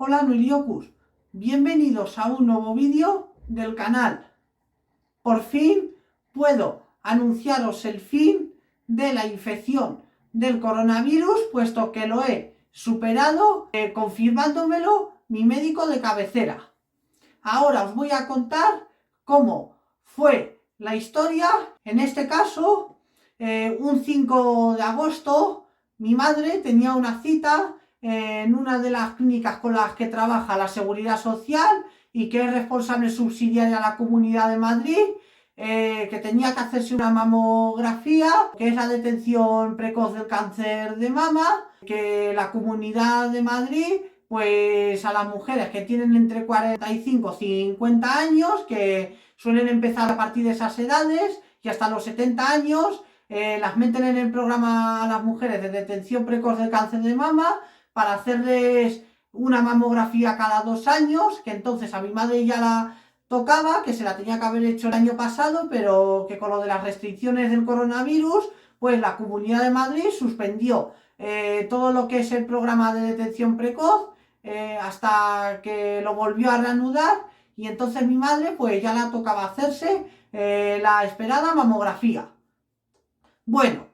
Hola Nuiliocus, bienvenidos a un nuevo vídeo del canal. Por fin puedo anunciaros el fin de la infección del coronavirus, puesto que lo he superado, confirmándomelo mi médico de cabecera. Ahora os voy a contar cómo fue la historia. En este caso, un 5 de agosto, mi madre tenía una cita en una de las clínicas con las que trabaja la Seguridad Social y que es responsable subsidiaria de la Comunidad de Madrid, que tenía que hacerse una mamografía, que es la detección precoz del cáncer de mama, que la Comunidad de Madrid, pues a las mujeres que tienen entre 45 y 50 años, que suelen empezar a partir de esas edades y hasta los 70 años, las meten en el programa a las mujeres de detección precoz del cáncer de mama para hacerles una mamografía cada 2 años, que entonces a mi madre ya la tocaba, que se la tenía que haber hecho el año pasado, pero que con lo de las restricciones del coronavirus, pues la Comunidad de Madrid suspendió todo lo que es el programa de detección precoz hasta que lo volvió a reanudar, y entonces mi madre pues ya la tocaba hacerse la esperada mamografía. Bueno,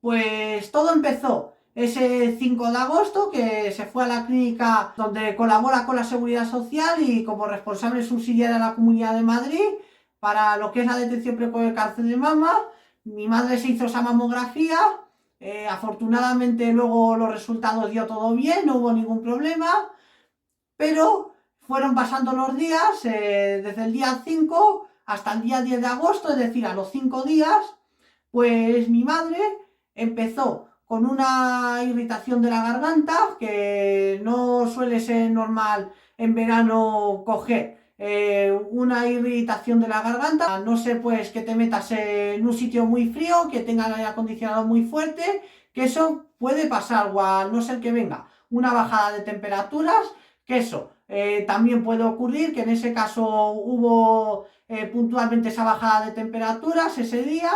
pues todo empezó ese 5 de agosto, que se fue a la clínica donde colabora con la Seguridad Social y como responsable subsidiaria de la Comunidad de Madrid para lo que es la detección precoz del cáncer de mama. Mi madre se hizo esa mamografía, afortunadamente luego los resultados dio todo bien, no hubo ningún problema, pero fueron pasando los días, desde el día 5 hasta el día 10 de agosto, es decir, a los 5 días, pues mi madre empezó con una irritación de la garganta que no suele ser normal en verano coger una irritación de la garganta. No sé, pues que te metas en un sitio muy frío, que tenga el aire acondicionado muy fuerte, que eso puede pasar, o a no ser que venga una bajada de temperaturas, que eso también puede ocurrir, que en ese caso hubo puntualmente esa bajada de temperaturas ese día.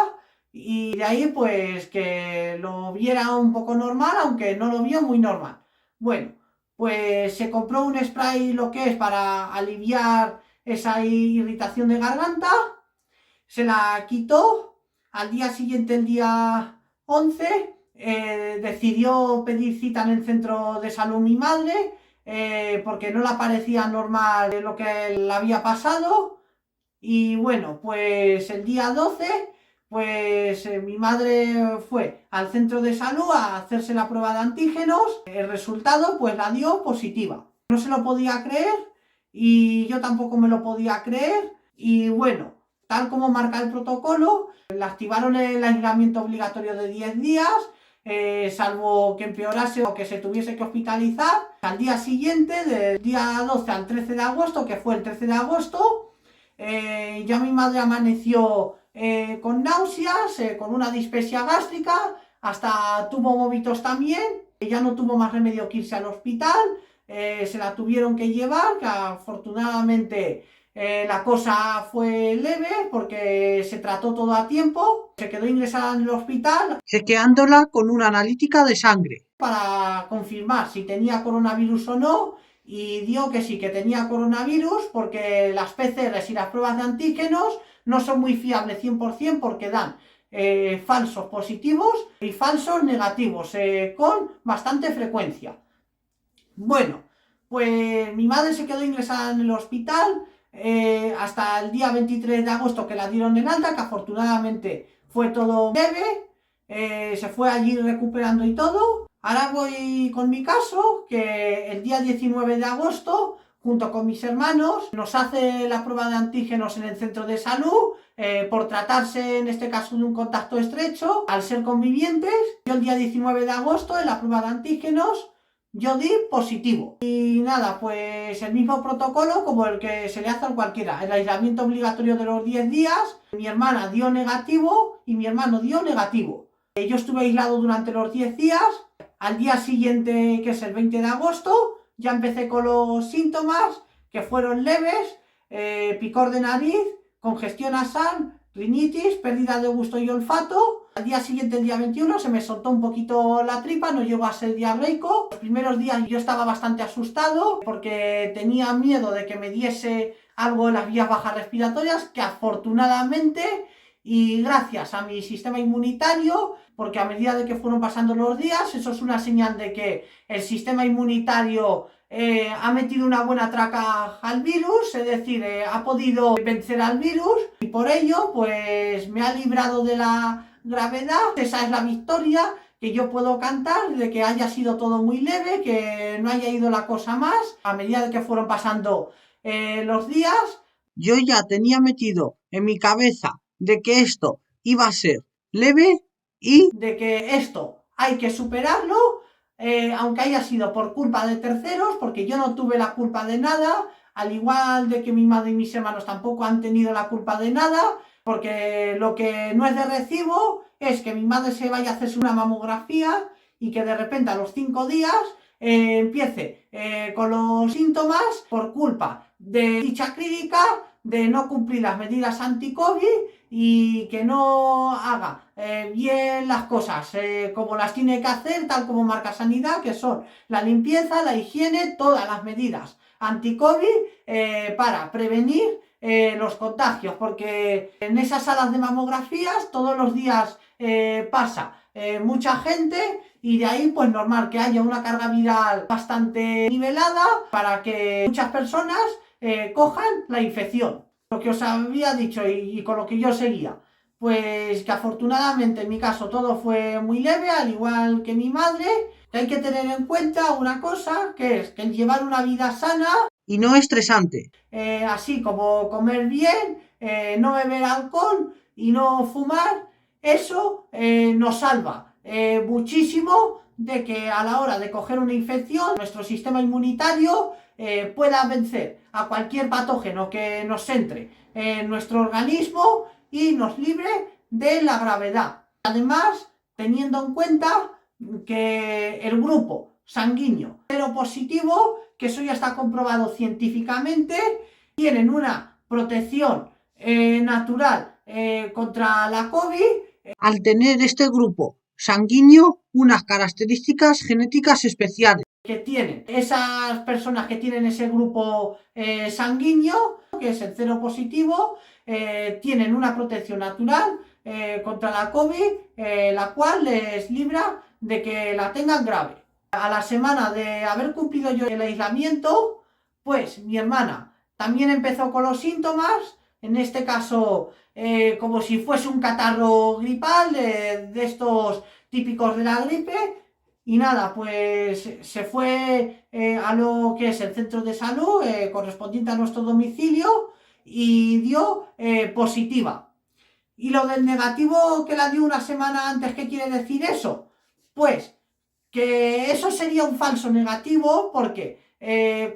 Y de ahí pues que lo viera un poco normal, aunque no lo vio muy normal. Bueno, pues se compró un spray, lo que es para aliviar esa irritación de garganta, se la quitó. Al día siguiente, el día 11, decidió pedir cita en el centro de salud mi madre, porque no le parecía normal lo que le había pasado. Y bueno, pues el día 12, pues mi madre fue al centro de salud a hacerse la prueba de antígenos. El resultado pues la dio positiva. No se lo podía creer y yo tampoco me lo podía creer. Y bueno, tal como marca el protocolo, le activaron el aislamiento obligatorio de 10 días, salvo que empeorase o que se tuviese que hospitalizar. Al día siguiente, del día 12 al 13 de agosto, que fue el 13 de agosto, ya mi madre amaneció con náuseas, con una dispepsia gástrica, hasta tuvo vómitos también. Ya no tuvo más remedio que irse al hospital, se la tuvieron que llevar, que afortunadamente la cosa fue leve porque se trató todo a tiempo. Se quedó ingresada en el hospital, chequeándola con una analítica de sangre para confirmar si tenía coronavirus o no, y dio que sí, que tenía coronavirus, porque las PCRs y las pruebas de antígenos no son muy fiables 100% porque dan falsos positivos y falsos negativos con bastante frecuencia. Bueno, pues mi madre se quedó ingresada en el hospital hasta el día 23 de agosto, que la dieron en alta, que afortunadamente fue todo leve, se fue allí recuperando y todo. Ahora voy con mi caso, que el día 19 de agosto, junto con mis hermanos, nos hace la prueba de antígenos en el centro de salud, por tratarse en este caso de un contacto estrecho, al ser convivientes. Yo el día 19 de agosto, en la prueba de antígenos, yo di positivo. Y nada, pues el mismo protocolo como el que se le hace a cualquiera. El aislamiento obligatorio de los 10 días, mi hermana dio negativo y mi hermano dio negativo. Yo estuve aislado durante los 10 días. Al día siguiente, que es el 20 de agosto, ya empecé con los síntomas, que fueron leves: picor de nariz, congestión nasal, rinitis, pérdida de gusto y olfato. Al día siguiente, el día 21, se me soltó un poquito la tripa, no llegó a ser diarreico. Los primeros días yo estaba bastante asustado porque tenía miedo de que me diese algo en las vías bajas respiratorias, que afortunadamente y gracias a mi sistema inmunitario, porque a medida de que fueron pasando los días, eso es una señal de que el sistema inmunitario ha metido una buena traca al virus, es decir, ha podido vencer al virus y por ello pues me ha librado de la gravedad. Esa es la victoria que yo puedo cantar, de que haya sido todo muy leve, que no haya ido la cosa más. A medida de que fueron pasando los días, yo ya tenía metido en mi cabeza de que esto iba a ser leve y de que esto hay que superarlo, aunque haya sido por culpa de terceros, porque yo no tuve la culpa de nada, al igual de que mi madre y mis hermanos tampoco han tenido la culpa de nada, porque lo que no es de recibo es que mi madre se vaya a hacerse una mamografía y que de repente a los 5 días empiece con los síntomas por culpa de dicha clínica, de no cumplir las medidas anti-COVID y que no haga bien las cosas como las tiene que hacer, tal como marca Sanidad, que son la limpieza, la higiene, todas las medidas anti-COVID para prevenir los contagios, porque en esas salas de mamografías todos los días pasa mucha gente y de ahí pues normal que haya una carga viral bastante nivelada para que muchas personas cojan la infección. Lo que os había dicho y con lo que yo seguía, pues que afortunadamente en mi caso todo fue muy leve, al igual que mi madre, que hay que tener en cuenta una cosa, que es que el llevar una vida sana y no estresante, así como comer bien, no beber alcohol y no fumar, eso nos salva muchísimo de que a la hora de coger una infección, nuestro sistema inmunitario pueda vencer a cualquier patógeno que nos entre en nuestro organismo y nos libre de la gravedad. Además, teniendo en cuenta que el grupo sanguíneo cero positivo, que eso ya está comprobado científicamente, tienen una protección natural contra la COVID, al tener este grupo sanguíneo unas características genéticas especiales que tienen esas personas que tienen ese grupo sanguíneo, que es el cero positivo, tienen una protección natural contra la COVID, la cual les libra de que la tengan grave. A la semana de haber cumplido yo el aislamiento, pues mi hermana también empezó con los síntomas, en este caso como si fuese un catarro gripal de estos típicos de la gripe, y nada, pues se fue a lo que es el centro de salud correspondiente a nuestro domicilio y dio positiva. Y lo del negativo que la dio una semana antes, ¿qué quiere decir eso? Pues que eso sería un falso negativo porque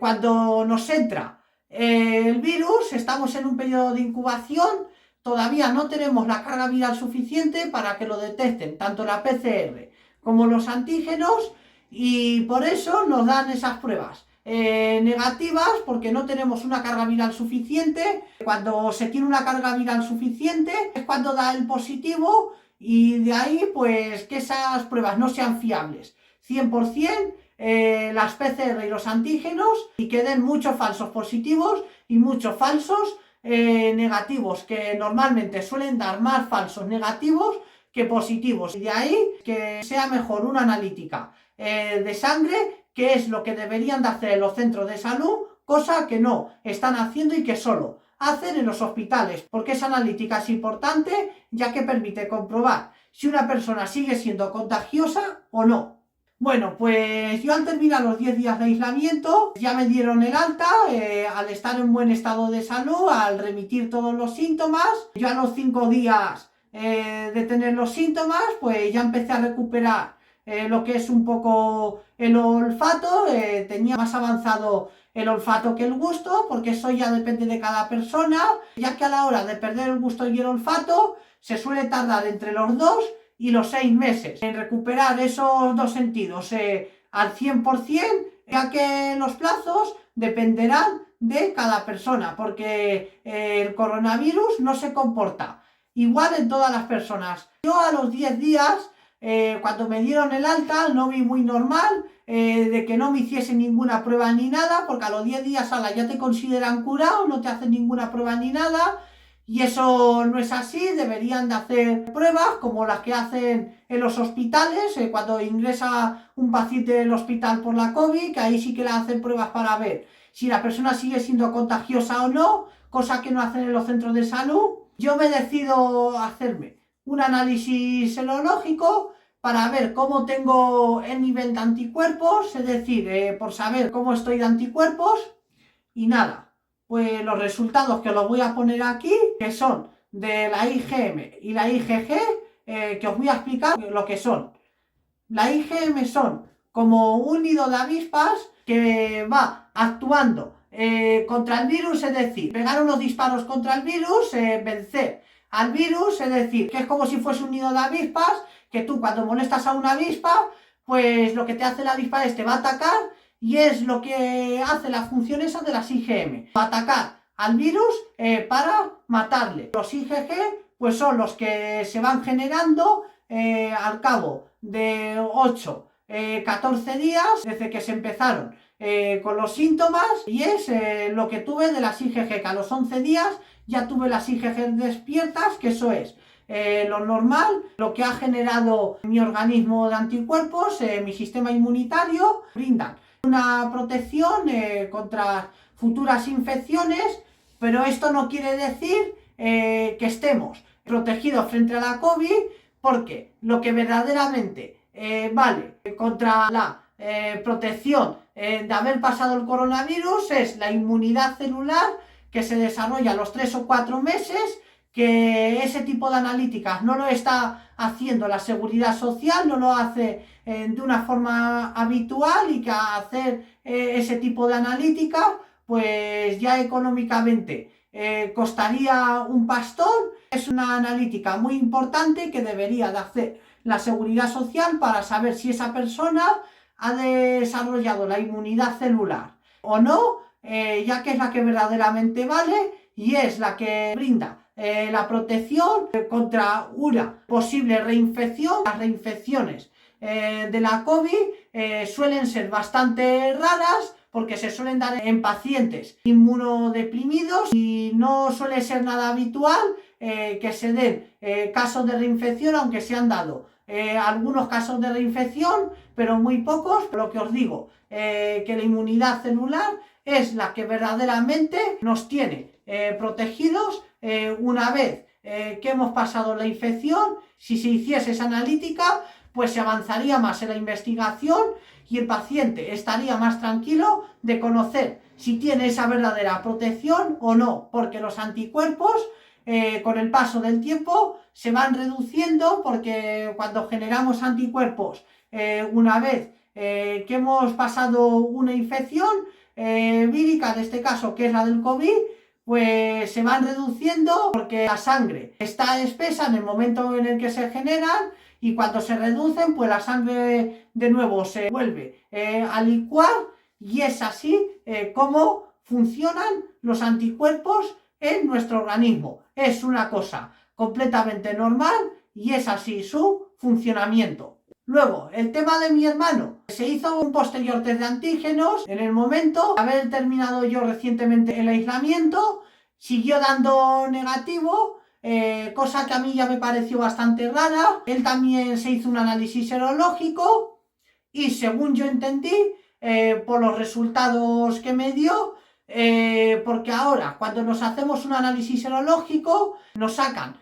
cuando nos entra el virus, estamos en un periodo de incubación, todavía no tenemos la carga viral suficiente para que lo detecten, tanto la PCR como los antígenos, y por eso nos dan esas pruebas negativas, porque no tenemos una carga viral suficiente. Cuando se tiene una carga viral suficiente es cuando da el positivo, y de ahí pues que esas pruebas no sean fiables 100%, las PCR y los antígenos, y que den muchos falsos positivos y muchos falsos negativos, que normalmente suelen dar más falsos negativos que positivos, y de ahí que sea mejor una analítica de sangre, que es lo que deberían de hacer en los centros de salud, cosa que no están haciendo y que solo hacen en los hospitales, porque esa analítica es importante, ya que permite comprobar si una persona sigue siendo contagiosa o no. Bueno, pues yo al terminar los 10 días de aislamiento ya me dieron el alta, al estar en buen estado de salud, al remitir todos los síntomas. Yo a los 5 días de tener los síntomas, pues ya empecé a recuperar lo que es un poco el olfato, tenía más avanzado el olfato que el gusto, porque eso ya depende de cada persona, ya que a la hora de perder el gusto y el olfato se suele tardar entre los 2 y los 6 meses en recuperar esos dos sentidos al 100%, ya que los plazos dependerán de cada persona, porque el coronavirus no se comporta igual en todas las personas. Yo a los 10 días, cuando me dieron el alta, no vi muy normal de que no me hiciesen ninguna prueba ni nada, porque a los 10 días ya te consideran curado, no te hacen ninguna prueba ni nada. Y eso no es así, deberían de hacer pruebas como las que hacen en los hospitales, cuando ingresa un paciente en el hospital por la COVID, que ahí sí que le hacen pruebas para ver si la persona sigue siendo contagiosa o no, cosa que no hacen en los centros de salud. Yo me decido hacerme un análisis serológico para ver cómo tengo el nivel de anticuerpos, es decir, por saber cómo estoy de anticuerpos y nada. Pues los resultados que los voy a poner aquí, que son de la IgM y la IgG, que os voy a explicar lo que son. La IgM son como un nido de avispas que va actuando contra el virus, es decir, pegar unos disparos contra el virus, vencer al virus, es decir, que es como si fuese un nido de avispas, que tú cuando molestas a una avispa, pues lo que te hace la avispa es te va a atacar. Y es lo que hace la función esa de las IgM, atacar al virus para matarle. Los IgG pues son los que se van generando al cabo de 8-14 días desde que se empezaron con los síntomas, y es lo que tuve de las IgG, que a los 11 días ya tuve las IgG despiertas, que eso es lo normal, lo que ha generado mi organismo de anticuerpos, mi sistema inmunitario, brindan una protección contra futuras infecciones, pero esto no quiere decir que estemos protegidos frente a la COVID, porque lo que verdaderamente vale contra la protección de haber pasado el coronavirus es la inmunidad celular que se desarrolla a los 3 o 4 meses, que ese tipo de analíticas no lo está haciendo la Seguridad Social, no lo hace de una forma habitual, y que hacer ese tipo de analítica pues ya económicamente costaría un pastón. Es una analítica muy importante que debería de hacer la Seguridad Social para saber si esa persona ha desarrollado la inmunidad celular o no, ya que es la que verdaderamente vale y es la que brinda la protección contra una posible reinfección. Las reinfecciones de la COVID suelen ser bastante raras, porque se suelen dar en pacientes inmunodeprimidos y no suele ser nada habitual que se den casos de reinfección, aunque se han dado algunos casos de reinfección, pero muy pocos. Lo que os digo, que la inmunidad celular es la que verdaderamente nos tiene protegidos una vez que hemos pasado la infección. Si se hiciese esa analítica, pues se avanzaría más en la investigación y el paciente estaría más tranquilo de conocer si tiene esa verdadera protección o no, porque los anticuerpos con el paso del tiempo se van reduciendo, porque cuando generamos anticuerpos una vez que hemos pasado una infección vírica, en este caso que es la del COVID, pues se van reduciendo porque la sangre está espesa en el momento en el que se generan, y cuando se reducen pues la sangre de nuevo se vuelve a licuar, y es así como funcionan los anticuerpos en nuestro organismo. Es una cosa completamente normal y es así su funcionamiento. Luego, el tema de mi hermano. Se hizo un posterior test de antígenos en el momento de haber terminado yo recientemente el aislamiento. Siguió dando negativo, cosa que a mí ya me pareció bastante rara. Él también se hizo un análisis serológico y, según yo entendí, por los resultados que me dio, porque ahora cuando nos hacemos un análisis serológico nos sacan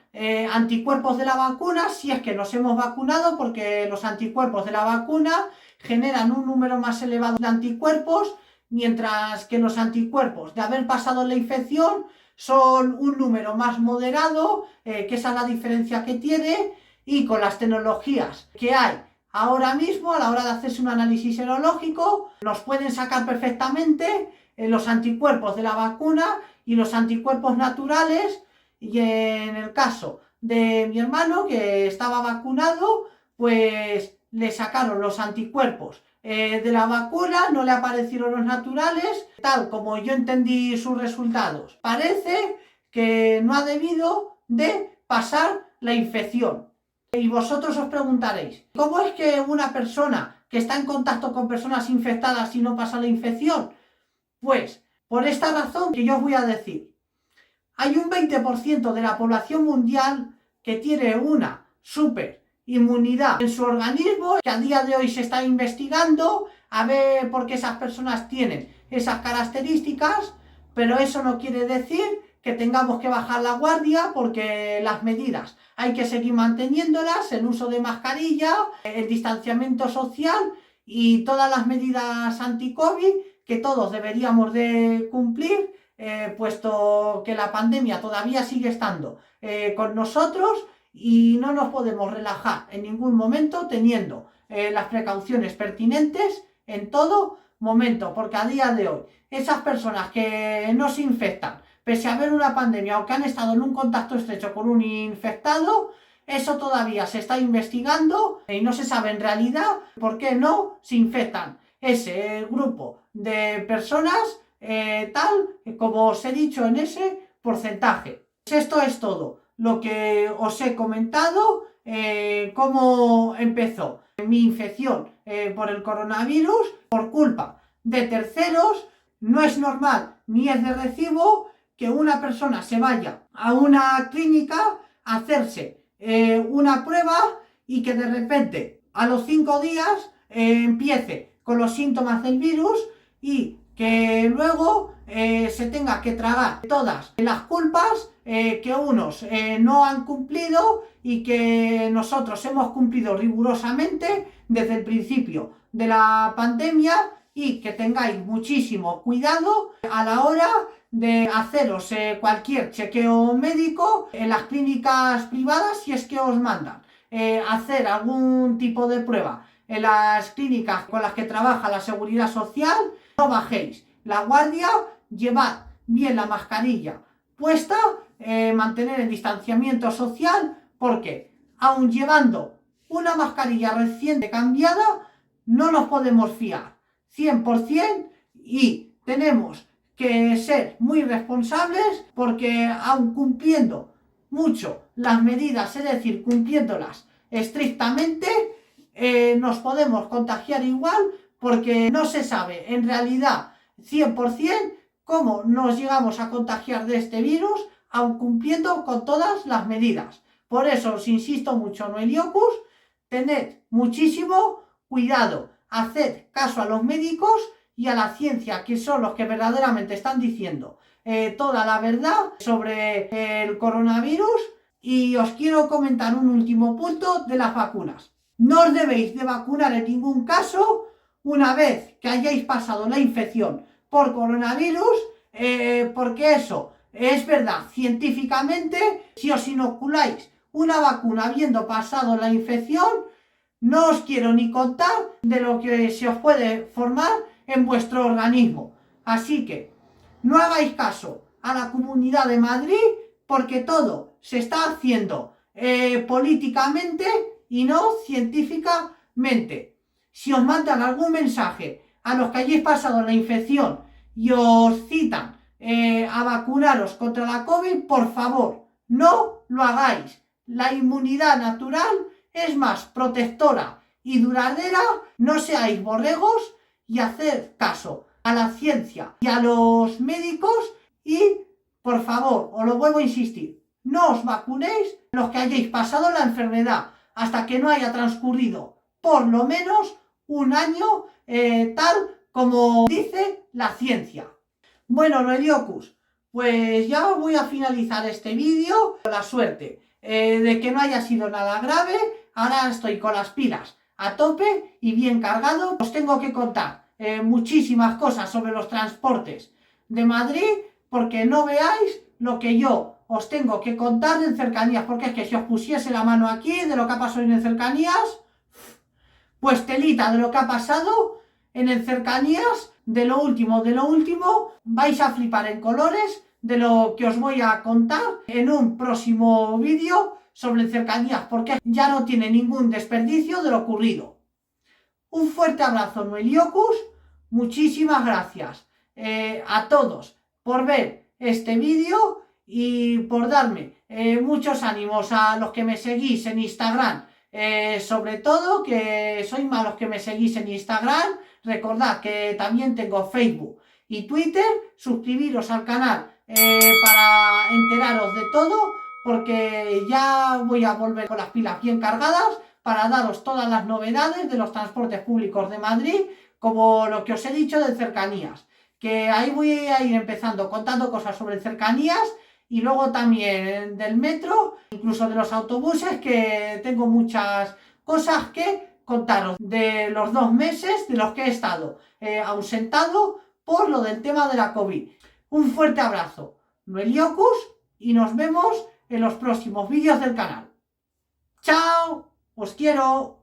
anticuerpos de la vacuna, si es que nos hemos vacunado, porque los anticuerpos de la vacuna generan un número más elevado de anticuerpos, mientras que los anticuerpos de haber pasado la infección son un número más moderado, que esa es la diferencia que tiene. Y con las tecnologías que hay ahora mismo a la hora de hacerse un análisis serológico, nos pueden sacar perfectamente los anticuerpos de la vacuna y los anticuerpos naturales. Y en el caso de mi hermano, que estaba vacunado, pues le sacaron los anticuerpos de la vacuna, no le aparecieron los naturales, tal como yo entendí sus resultados. Parece que no ha debido de pasar la infección. Y vosotros os preguntaréis, ¿cómo es que una persona que está en contacto con personas infectadas y no pasa la infección? Pues por esta razón que yo os voy a decir. Hay un 20% de la población mundial que tiene una super inmunidad en su organismo, que a día de hoy se está investigando a ver por qué esas personas tienen esas características, pero eso no quiere decir que tengamos que bajar la guardia, porque las medidas hay que seguir manteniéndolas, el uso de mascarilla, el distanciamiento social y todas las medidas anti-COVID que todos deberíamos de cumplir, puesto que la pandemia todavía sigue estando con nosotros y no nos podemos relajar en ningún momento, teniendo las precauciones pertinentes en todo momento, porque a día de hoy esas personas que no se infectan pese a haber una pandemia o que han estado en un contacto estrecho con un infectado, eso todavía se está investigando y no se sabe en realidad por qué no se infectan ese grupo de personas tal como os he dicho en ese porcentaje. Esto es todo lo que os he comentado, cómo empezó mi infección por el coronavirus por culpa de terceros. No es normal ni es de recibo que una persona se vaya a una clínica a hacerse una prueba y que de repente a los 5 días empiece con los síntomas del virus y que luego se tenga que tragar todas las culpas que unos no han cumplido y que nosotros hemos cumplido rigurosamente desde el principio de la pandemia, y que tengáis muchísimo cuidado a la hora de haceros cualquier chequeo médico en las clínicas privadas, si es que os mandan hacer algún tipo de prueba en las clínicas con las que trabaja la Seguridad Social. No bajéis la guardia, llevad bien la mascarilla puesta, mantener el distanciamiento social, porque aun llevando una mascarilla reciente cambiada, no nos podemos fiar 100% y tenemos que ser muy responsables, porque aun cumpliendo mucho las medidas, es decir, cumpliéndolas estrictamente, nos podemos contagiar igual, porque no se sabe en realidad 100% cómo nos llegamos a contagiar de este virus, aun cumpliendo con todas las medidas. Por eso os insisto mucho, Noeliocus, tened muchísimo cuidado, haced caso a los médicos y a la ciencia, que son los que verdaderamente están diciendo toda la verdad sobre el coronavirus. Y os quiero comentar un último punto de las vacunas. No os debéis de vacunar en ningún caso una vez que hayáis pasado la infección por coronavirus, porque eso es verdad científicamente. Si os inoculáis una vacuna habiendo pasado la infección, no os quiero ni contar de lo que se os puede formar en vuestro organismo. Así que no hagáis caso a la Comunidad de Madrid, porque todo se está haciendo políticamente y no científicamente. Si os mandan algún mensaje a los que hayáis pasado la infección y os citan a vacunaros contra la COVID, por favor, no lo hagáis. La inmunidad natural es más protectora y duradera. No seáis borregos y haced caso a la ciencia y a los médicos. Y, por favor, os lo vuelvo a insistir, no os vacunéis los que hayáis pasado la enfermedad hasta que no haya transcurrido por lo menos un año, tal como dice la ciencia. Bueno, Noeliocus, pues ya voy a finalizar este vídeo. La suerte de que no haya sido nada grave. Ahora estoy con las pilas a tope y bien cargado. Os tengo que contar muchísimas cosas sobre los transportes de Madrid, porque no veáis lo que yo os tengo que contar en cercanías, porque es que si os pusiese la mano aquí de lo que ha pasado en cercanías, pues telita de lo que ha pasado en cercanías, de lo último, vais a flipar en colores de lo que os voy a contar en un próximo vídeo sobre cercanías, porque ya no tiene ningún desperdicio de lo ocurrido. Un fuerte abrazo, Noeliocus, muchísimas gracias a todos por ver este vídeo y por darme muchos ánimos a los que me seguís en Instagram. Sobre todo que sois malos que me seguís en Instagram. Recordad que también tengo Facebook y Twitter. Suscribiros al canal para enteraros de todo, porque ya voy a volver con las pilas bien cargadas para daros todas las novedades de los transportes públicos de Madrid, como lo que os he dicho de cercanías, que ahí voy a ir empezando contando cosas sobre cercanías, y luego también del metro, incluso de los autobuses, que tengo muchas cosas que contaros de los 2 meses de los que he estado ausentado por lo del tema de la COVID. Un fuerte abrazo, Noeliocus, y nos vemos en los próximos vídeos del canal. ¡Chao! ¡Os quiero!